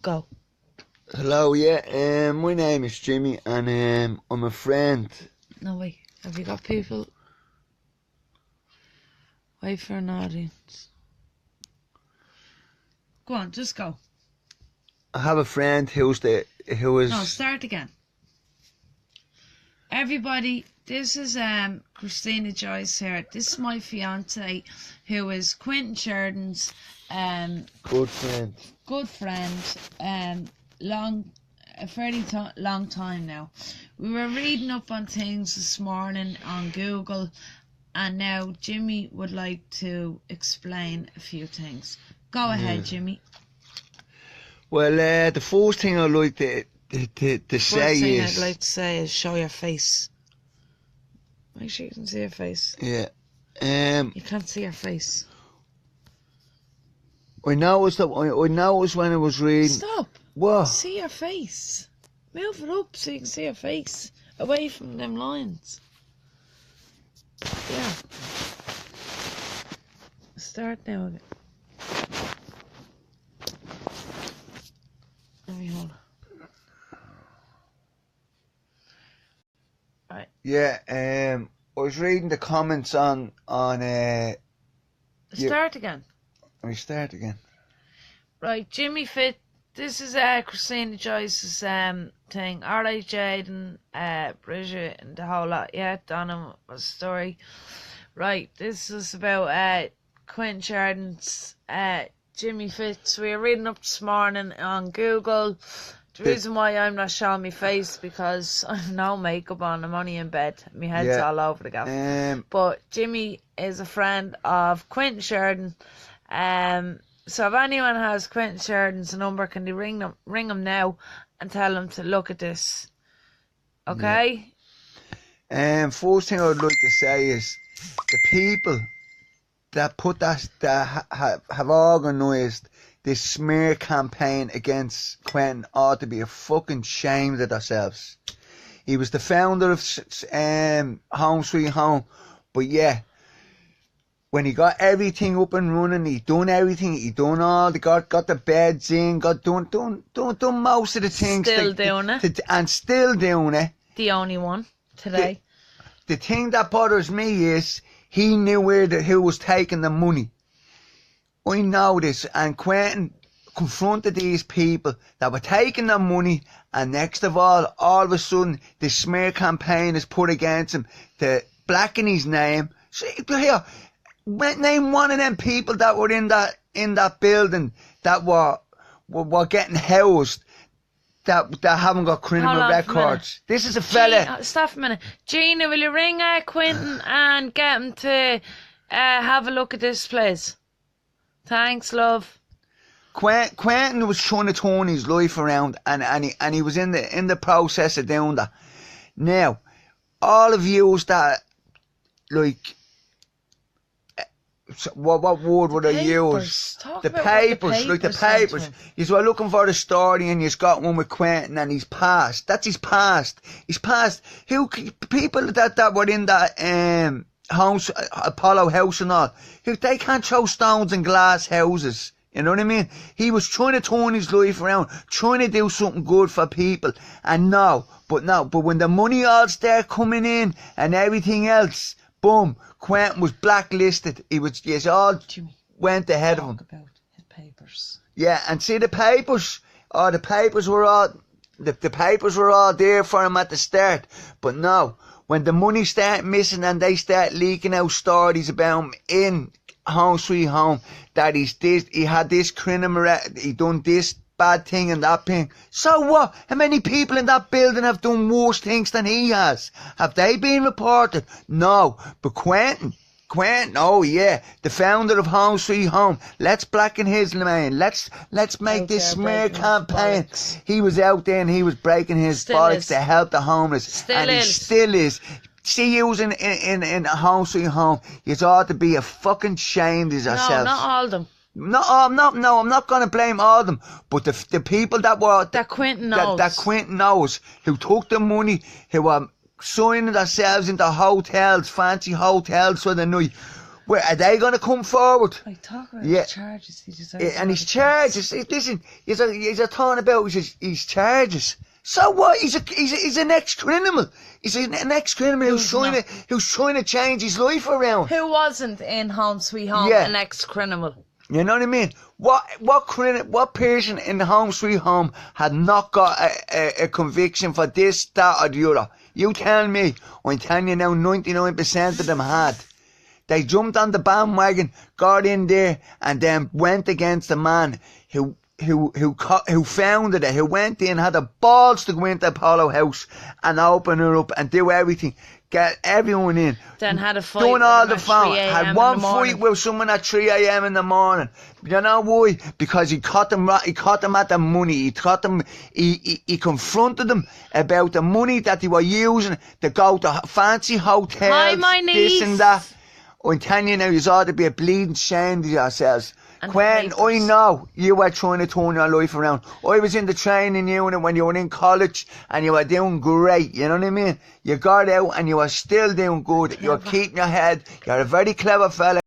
Go. Hello, yeah. My name is Jimmy, and I'm a friend. No, wait. Have you got people? Wait for an audience. Go on, just go. I have a friend who is. No, start again. Everybody, this is Christina Joyce here. This is my fiance, who is Quentin Sheridan's Good friend. good friend. A fairly long time now. We were reading up on things this morning on Google, and now Jimmy would like to explain a few things. Go ahead, Jimmy. Well, the first thing I'd like to First say thing is... I'd like to say is show your face. Make sure you can see your face. Yeah. You can't see your face. I noticed when I was reading... Stop. What? See your face. Move it up so you can see your face. Away from them lines. Yeah. Start now again. Let me hold. Right. Yeah, I was reading the comments on Start again. Let me start again. Right, Jimmy Fit. This is Christina Joyce's thing. Alright, Jaden, Bridget, and the whole lot. Yeah, Donna was a story. Right, this is about Quentin Sheridan's Jimmy Fitz. We were reading up this morning on Google. The reason why I'm not showing my face because I have no makeup on. I'm only in bed. My head's all over the gaff. But Jimmy is a friend of Quentin Sheridan. So if anyone has Quentin Sheridan's number, can they ring him now and tell him to look at this? Okay? First thing I would like to say is the people that have organised this smear campaign against Quentin ought to be a fucking ashamed of themselves. He was the founder of Home Sweet Home, but yeah, when he got everything up and running, he done everything. He done all. Got the beds in. Done most of the things. Still doing it. And still doing it. The only one today. The thing that bothers me is he knew who was taking the money. I know this, and Quentin confronted these people that were taking the money, and next of all of a sudden, the smear campaign is put against him to blacken his name. See, here. Name one of them people that were in that building that were getting housed that haven't got criminal records. This is a fella. Stop a minute. Gina, will you ring Quentin and get him to have a look at this, please? Thanks, love. Quentin was trying to turn his life around, and he was in the process of doing that. Now, all of you that like. What word would I use? The papers, like the papers. You were looking for the story and you've got one with Quentin and he's passed. That's his past. He's passed. People that were in that house, Apollo house and all, they can't throw stones in glass houses. You know what I mean? He was trying to turn his life around, trying to do something good for people. And but when the money all started coming in and everything else, boom, Quentin was blacklisted. Jimmy, went ahead of him. About his papers. Yeah, and see the papers. The papers were all there for him at the start. But no, when the money started missing and they start leaking out stories about him in Home Sweet Home, that he had this criminal, he done this bad thing and that thing. So what? How many people in that building have done worse things than he has? Have they been reported? No. But Quentin, oh yeah, the founder of Home Sweet Home. Let's blacken his name. Let's make this smear campaign. He was out there and he was breaking his bollocks to help the homeless. He still is. See you in Home Sweet Home. You ought to be a fucking shamed of yourselves. No, not all of them. No, I'm not going to blame all of them, but the people that Quentin knows. That Quentin knows, who took the money, who were signing themselves into hotels, fancy hotels for the night, Where are they going to come forward? I talk about his charges. He deserves And his charges. Listen, he's a talking about his charges. So what? He's an ex-criminal. He's an ex-criminal who's trying to change his life around. Who wasn't in Home Sweet Home an ex-criminal? You know what I mean? What person in the Home Sweet Home had not got a conviction for this, that, or the other? You tell me. I'm telling you now, 99% of them had. They jumped on the bandwagon, got in there, and then went against the man who founded it, who went in, had the balls to go into Apollo House and open her up and do everything, get everyone in. Then had a fight. Doing all the phone. Had one fight with someone at 3 a.m. in the morning. You know why? Because he caught them at the money. He confronted them about the money that they were using to go to fancy hotels. Hi, my niece. This and that. I'm telling you now, you ought to be a bleeding shame to yourselves. Quentin, I know you were trying to turn your life around. I was in the training unit when you were in college and you were doing great, you know what I mean? You got out and you were still doing good. You were keeping your head. You're a very clever fella,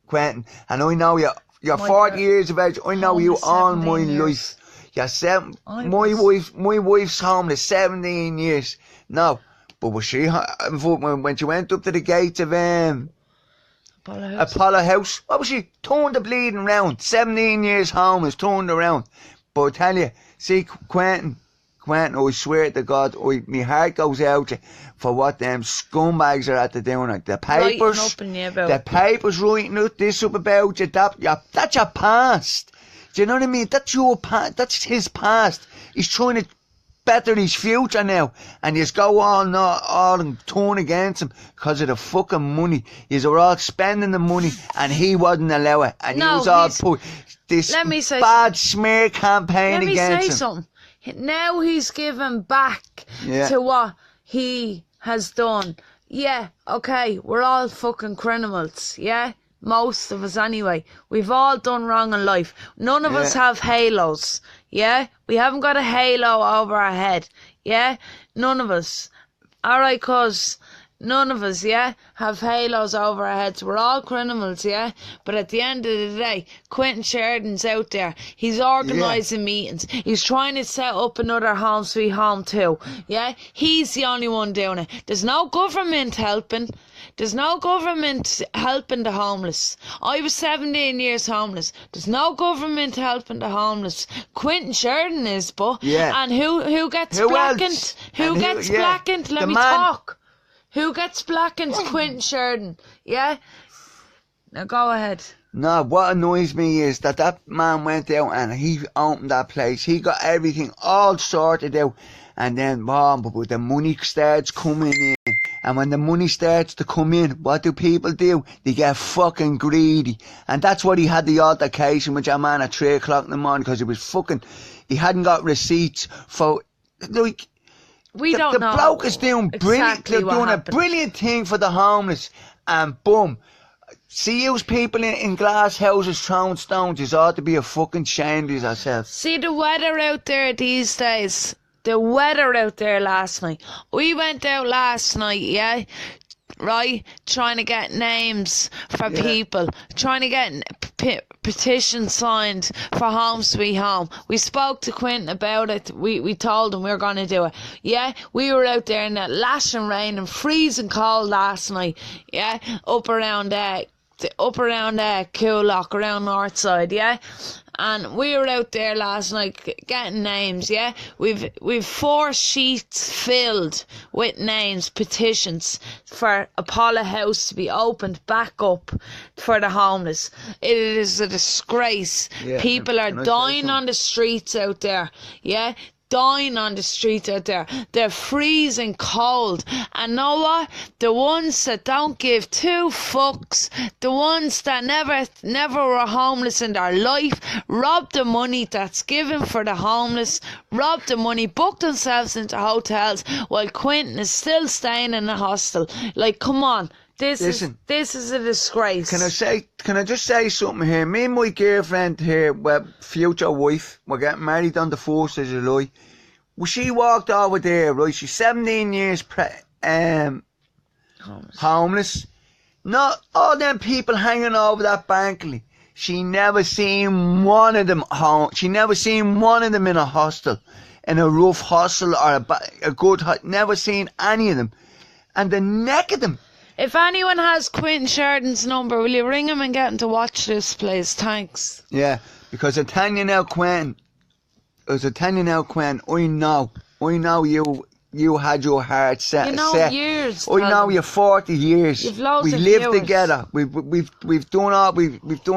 Quentin. And I know you're 40 years of age. I know you all my life. You're my wife's homeless 17 years. No, but was she, when she went up to the gates of Apollo House. What was she? Turned the bleeding round. 17 years homeless, turned around. But I tell you, see, Quentin, I swear to God, my heart goes out to you for what them scumbags are at the doing. Like the papers writing this up about you. That's your past. Do you know what I mean? That's your past. That's his past. He's trying to better his future now, and you go all and turn against him because of the fucking money. You were all spending the money and he wasn't allowed it, and you was all put this bad smear campaign against him. Let me say something. Now he's given back to what he has done. Yeah, okay, we're all fucking criminals, yeah? Most of us anyway. We've all done wrong in life. None of us have halos, yeah? We haven't got a halo over our head, yeah? None of us. Alright, cuz none of us, yeah, have halos over our heads. We're all criminals, yeah? But at the end of the day, Quentin Sheridan's out there. He's organising meetings. He's trying to set up another Home Sweet Home too, yeah? He's the only one doing it. There's no government helping. There's no government helping the homeless. I was 17 years homeless. There's no government helping the homeless. Quentin Sheridan is, but and who gets blackened? Who gets blackened? Let me talk. Who gets blackened? Quentin Sheridan. Yeah? Now go ahead. No, what annoys me is that man went out and he opened that place. He got everything all sorted out. And then, but the money starts coming in. And when the money starts to come in, what do people do? They get fucking greedy. And that's what he had the altercation with your man at 3 o'clock in the morning, because he hadn't got receipts for, like, we don't know. The bloke is doing brilliant. They're doing a brilliant thing for the homeless, and boom. See those people in glass houses throwing stones. You ought to be a fucking shame to yourself. See the weather out there these days. The weather out there last night. We went out last night, yeah? Right? Trying to get names for people. Trying to get petitions signed for Home Sweet Home. We spoke to Quentin about it. We told him we were going to do it. Yeah? We were out there in that lashing rain and freezing cold last night. Yeah? Up around Coolock, around Northside, yeah? And we were out there last night getting names, yeah? We've 4 sheets filled with names, petitions for Apollo House to be opened back up for the homeless. It is a disgrace. Yeah, people are dying on the streets out there, yeah? Dying on the streets out there. They're freezing cold. And know what? The ones that don't give 2 fucks, the ones that never were homeless in their life, rob the money that's given for the homeless, rob the money, book themselves into hotels while Quentin is still staying in a hostel. Like, come on. This is a disgrace. Can I just say something here? Me and my girlfriend here, well, future wife, we're getting married on the 1st of July. Well, she walked over there, right? She's 17 years homeless. Not all them people hanging over that balcony. She never seen one of them home. She never seen one of them in a hostel, in a rough hostel or a good hostel. Never seen any of them. And the neck of them. If anyone has Quentin Sheridan's number, will you ring him and get him to watch this, please? Thanks. Yeah, because I tell you now, Quentin, I know you had your heart set. You know, set. years. I know you 40 years. You've loads we of lived viewers. together. We've done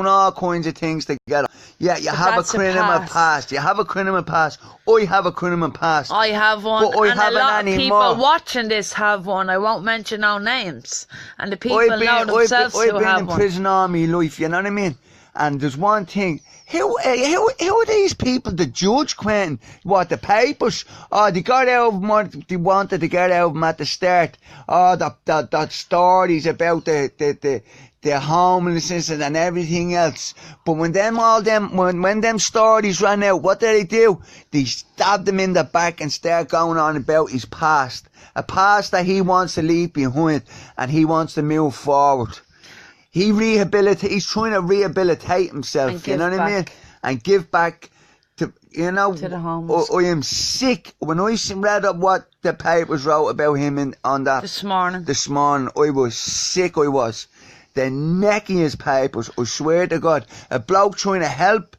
all kinds of things together. Yeah, you have a criminal past. You have a criminal past. I have a criminal past. I have one, But I and a haven't lot of anymore. people watching this have one. I won't mention no names, and the people know themselves I've who been have in one. prison all my life. You know what I mean? And there's one thing. Who are these people to judge, Quentin? What, the papers? Oh, they got out of what they wanted to get out of them at the start. Oh, the stories about the homelessness and everything else. But when them stories ran out, what did they do? They stabbed him in the back and start going on about his past. A past that he wants to leave behind and he wants to move forward. He's trying to rehabilitate himself, you know what I mean? And give back to the homeless. I am sick. When I read up what the papers wrote about him on that This morning, I was sick, I was. The neckiest papers, I swear to God. A bloke trying to help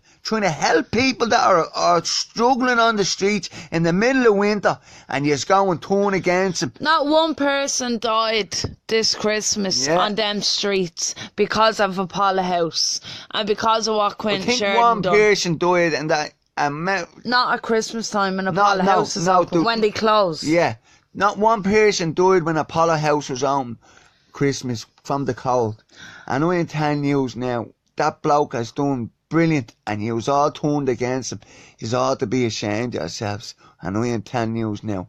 people that are struggling on the streets in the middle of winter, and you're going turn against him. not one person died this Christmas on them streets because of Apollo House and because of what I Quentin think Sheridan one done. person died, and that Not at Christmas time when Apollo House is open, when they close. Yeah, not one person died when Apollo House was open Christmas from the cold. And I am telling you now, that bloke has done brilliant, and you was all turned against him. You ought to be ashamed of yourselves. And I am telling you now,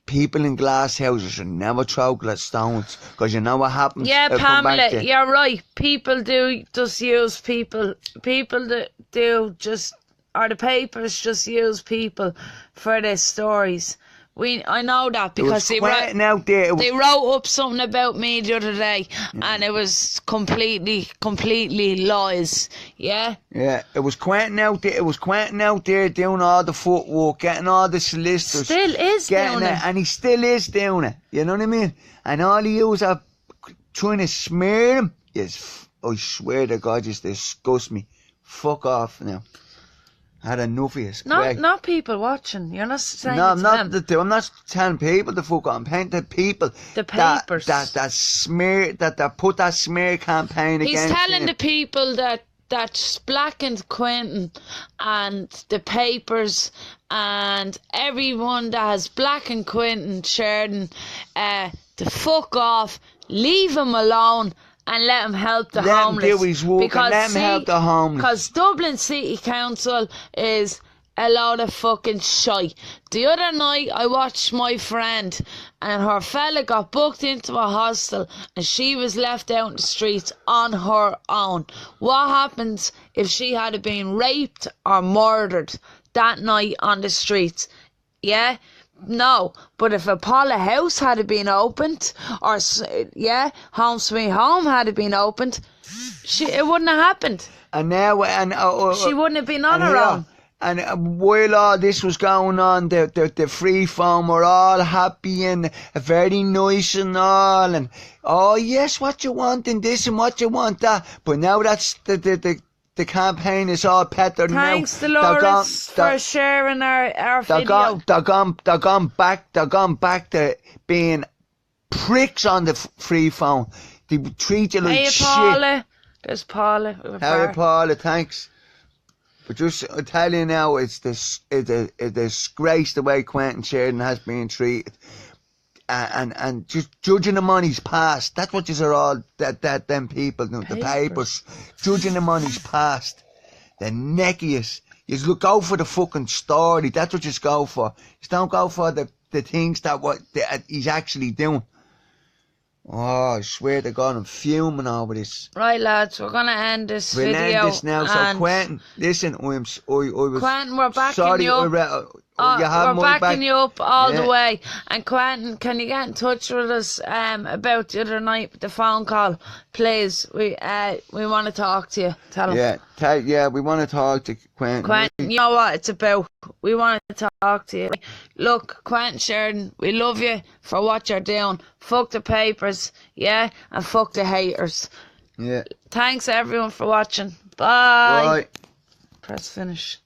people in glass houses should never throw glass stones, because you know what happens. Yeah, They'll come back to Pamela, you. you're right. People do just use people. People that do just, or the papers just use people for their stories. I know that because they wrote up something about me the other day, and it was completely lies. Yeah. Yeah, it was Quentin out there. It was Quentin out there doing all the footwork, getting all the solicitors. Still is doing it. And he still is doing it. You know what I mean? And all he was trying to smear him. Yes, I swear to God, just disgust me. Fuck off now. I had enough of you. Not people watching. You're not saying no, it to them. I'm not telling people to fuck off. I'm telling the people. The papers. That put that smear campaign against He's telling him. the people that blackened Quentin and the papers and everyone that has blackened Quentin Sheridan to fuck off, leave him alone, and let him help the homeless. Let him do his work and let him help the homeless. Because Dublin City Council is a load of fucking shite. The other night I watched my friend and her fella got booked into a hostel and she was left out in the streets on her own. What happens if she had been raped or murdered that night on the streets? Yeah? No, but if Apollo House had been opened, or Home Sweet Home had been opened, it wouldn't have happened. And now, she wouldn't have been on her own. And while all this was going on, the free phone were all happy and very nice and all, and oh yes, what you want and this and what you want that. But now that's the campaign is all petered now. Thanks, Dolores, for sharing our video. They're gone back to being pricks on the free phone. They treat you like shit. Hey, Paula. There's Paula. Hey, Paula, thanks. But just I tell you now, it's a disgrace the way Quentin Sheridan has been treated. And just judging him on his past. That's what you are all, them people do. The papers. Judging him on his past. The neckiest. You go for the fucking story. That's what you go for. You don't go for the things that he's actually doing. Oh, I swear to God, I'm fuming over this. Right, lads, we're going to end this video. We'll end this now. So, Quentin, listen, I was Quentin, we're backing sorry, you up. You have we're my backing back. you up all the Yeah. way. And Quentin, can you get in touch with us about the other night with the phone call, please? We want to talk to you. Tell him. Yeah, we want to talk to Quentin. Quentin, you know what it's about. We want to talk to you. Look, Quentin Sheridan, we love you for what you're doing. Fuck the papers, yeah, and fuck the haters. Yeah. Thanks everyone for watching. Bye. Right. Press finish.